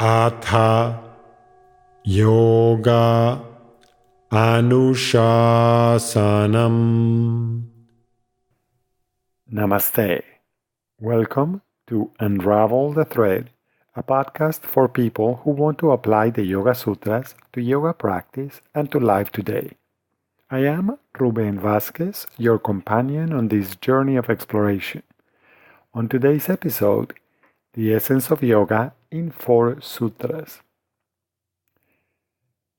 Atha Yoga Anushasanam. Namaste. Welcome to Unravel the Thread, a podcast for people who want to apply the Yoga Sutras to yoga practice and to life today. I am Ruben Vasquez, your companion on this journey of exploration. On today's episode, the essence of yoga in 4 sutras.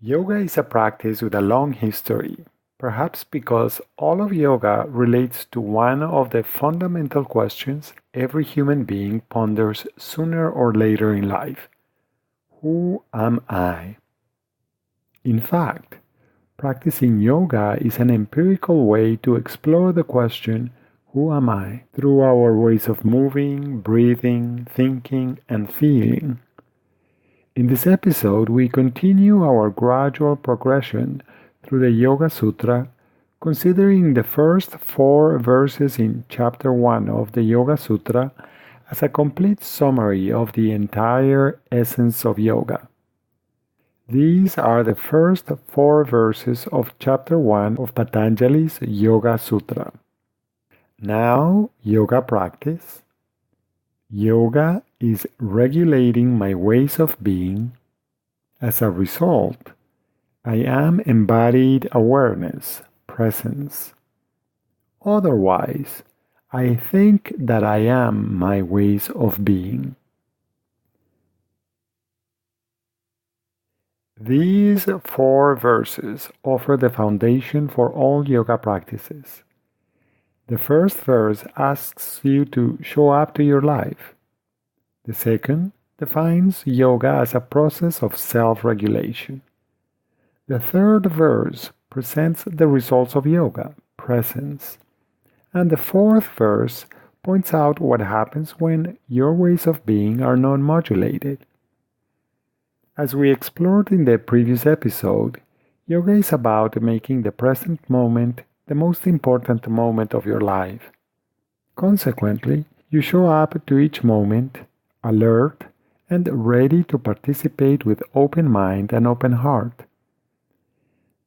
Yoga is a practice with a long history, perhaps because all of yoga relates to one of the fundamental questions every human being ponders sooner or later in life. Who am I? In fact, practicing yoga is an empirical way to explore the question, who am I? Through our ways of moving, breathing, thinking, and feeling. In this episode, we continue our gradual progression through the Yoga Sutra, considering the first 4 verses in Chapter 1 of the Yoga Sutra as a complete summary of the entire essence of yoga. These are the first 4 verses of Chapter 1 of Patanjali's Yoga Sutra. Now, yoga practice. Yoga is regulating my ways of being. As a result, I am embodied awareness, presence. Otherwise, I think that I am my ways of being. These 4 verses offer the foundation for all yoga practices. The first verse asks you to show up to your life. The second defines yoga as a process of self-regulation. The third verse presents the results of yoga, presence. And the fourth verse points out what happens when your ways of being are not modulated. As we explored in the previous episode, yoga is about making the present moment the most important moment of your life. Consequently, you show up to each moment, alert and ready to participate with open mind and open heart.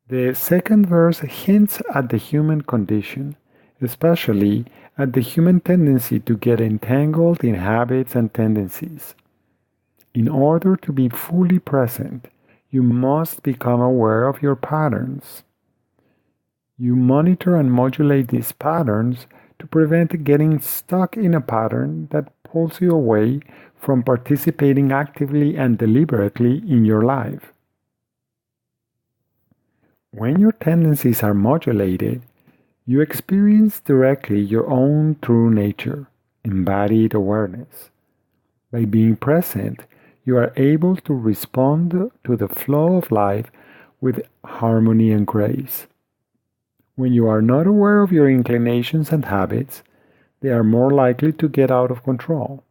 The second verse hints at the human condition, especially at the human tendency to get entangled in habits and tendencies. In order to be fully present, you must become aware of your patterns. You monitor and modulate these patterns to prevent getting stuck in a pattern that pulls you away from participating actively and deliberately in your life. When your tendencies are modulated, you experience directly your own true nature, embodied awareness. By being present, you are able to respond to the flow of life with harmony and grace. When you are not aware of your inclinations and habits, they are more likely to get out of control.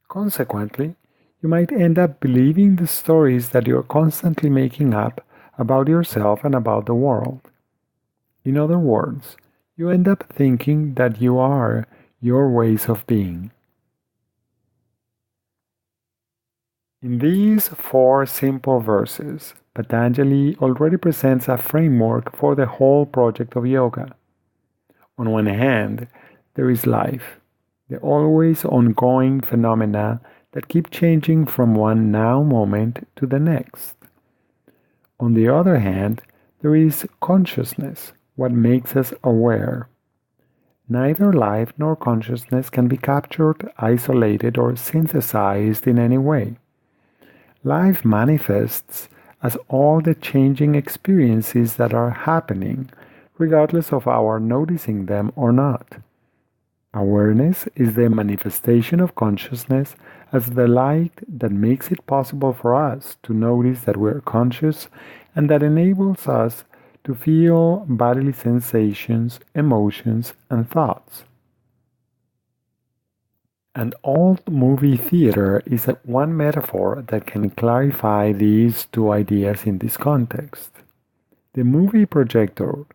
Consequently, you might end up believing the stories that you are constantly making up about yourself and about the world. In other words, you end up thinking that you are your ways of being. In these 4 simple verses, Patanjali already presents a framework for the whole project of yoga. On one hand, there is life, the always ongoing phenomena that keep changing from one now moment to the next. On the other hand, there is consciousness, what makes us aware. Neither life nor consciousness can be captured, isolated, or synthesized in any way. Life manifests as all the changing experiences that are happening, regardless of our noticing them or not. Awareness is the manifestation of consciousness as the light that makes it possible for us to notice that we are conscious and that enables us to feel bodily sensations, emotions, and thoughts. An old movie theater is one metaphor that can clarify these 2 ideas in this context. The movie projector,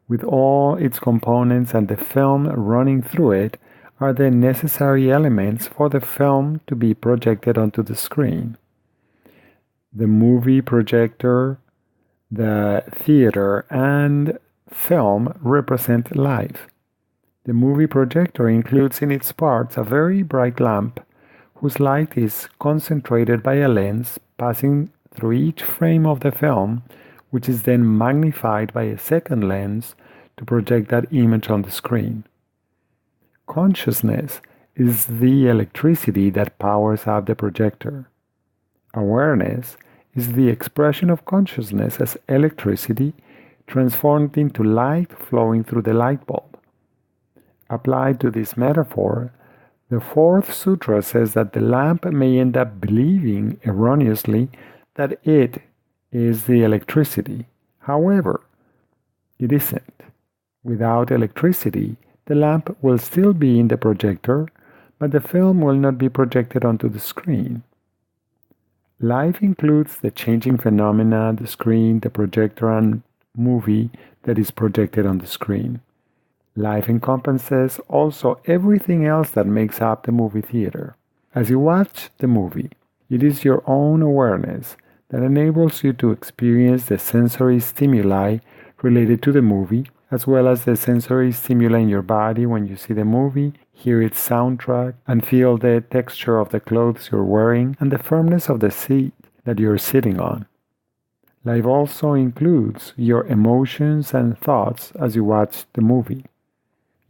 with all its components and the film running through it, are the necessary elements for the film to be projected onto the screen. The movie projector, the theater, and film represent life. The movie projector includes in its parts a very bright lamp whose light is concentrated by a lens passing through each frame of the film, which is then magnified by a second lens to project that image on the screen. Consciousness is the electricity that powers up the projector. Awareness is the expression of consciousness as electricity transformed into light flowing through the light bulb. Applied to this metaphor, the fourth sutra says that the lamp may end up believing erroneously that it is the electricity. However, it isn't. Without electricity, the lamp will still be in the projector, but the film will not be projected onto the screen. Life includes the changing phenomena, the screen, the projector, and movie that is projected on the screen. Life encompasses also everything else that makes up the movie theater. As you watch the movie, it is your own awareness that enables you to experience the sensory stimuli related to the movie, as well as the sensory stimuli in your body when you see the movie, hear its soundtrack, and feel the texture of the clothes you're wearing and the firmness of the seat that you're sitting on. Life also includes your emotions and thoughts as you watch the movie.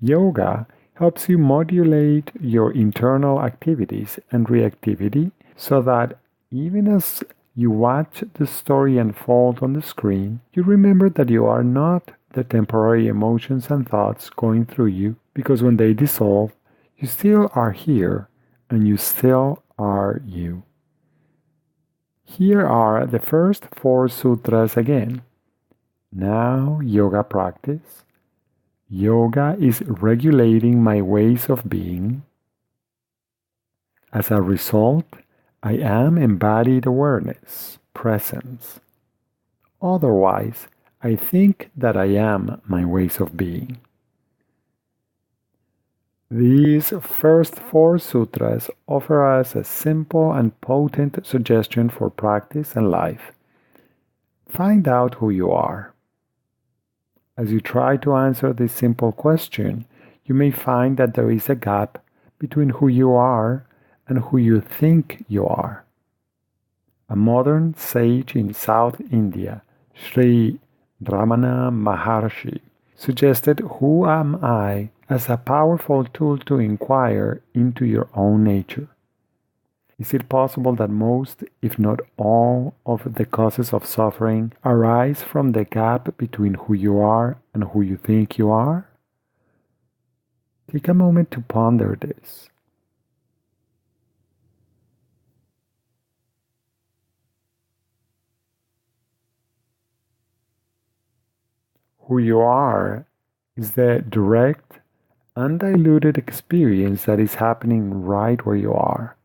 Yoga helps you modulate your internal activities and reactivity so that even as you watch the story unfold on the screen, you remember that you are not the temporary emotions and thoughts going through you, because when they dissolve, you still are here and you still are you. Here are the first 4 sutras again. Now, yoga practice. Yoga is regulating my ways of being. As a result, I am embodied awareness, presence. Otherwise, I think that I am my ways of being. These first 4 sutras offer us a simple and potent suggestion for practice and life. Find out who you are. As you try to answer this simple question, you may find that there is a gap between who you are and who you think you are. A modern sage in South India, Sri Ramana Maharshi, suggested "Who am I?" as a powerful tool to inquire into your own nature. Is it possible that most, if not all, of the causes of suffering arise from the gap between who you are and who you think you are? Take a moment to ponder this. Who you are is the direct, undiluted experience that is happening right where you are.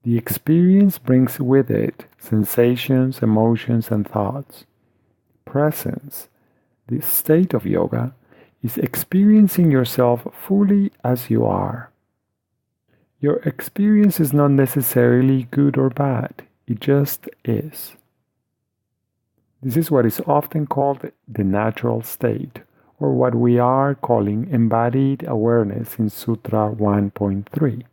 The experience brings with it sensations, emotions, and thoughts. Presence, the state of yoga, is experiencing yourself fully as you are. Your experience is not necessarily good or bad, it just is. This is what is often called the natural state, or what we are calling embodied awareness in Sutra 1.3.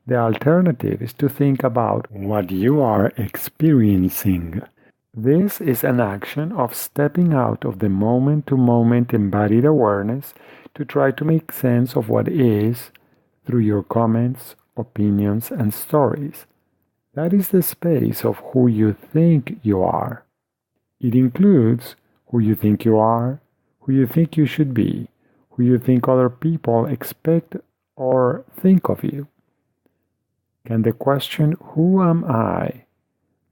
The alternative is to think about what you are experiencing. This is an action of stepping out of the moment-to-moment embodied awareness to try to make sense of what is through your comments, opinions, and stories. That is the space of who you think you are. It includes who you think you are, who you think you should be, who you think other people expect or think of you. Can the question, "Who am I?"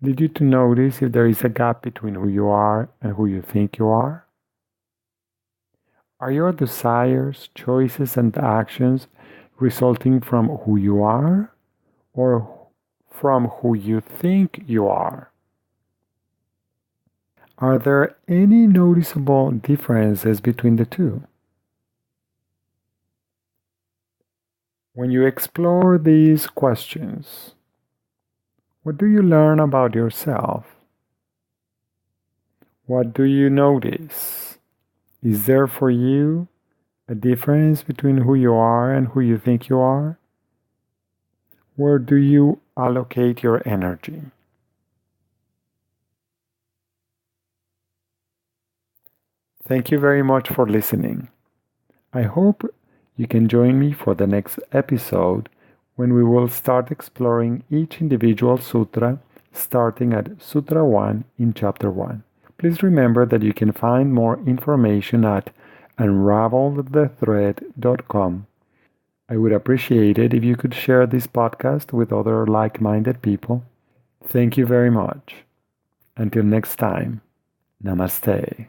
lead you to notice if there is a gap between who you are and who you think you are? Are your desires, choices, and actions resulting from who you are or from who you think you are? Are there any noticeable differences between the two? When you explore these questions, What do you learn about yourself? What do you notice? Is there for you a difference between who you are and who you think you are? Where do you allocate your energy? Thank you very much for listening. I hope you can join me for the next episode when we will start exploring each individual sutra, starting at Sutra 1 in Chapter 1. Please remember that you can find more information at unravelthethread.com. I would appreciate it if you could share this podcast with other like-minded people. Thank you very much. Until next time, namaste.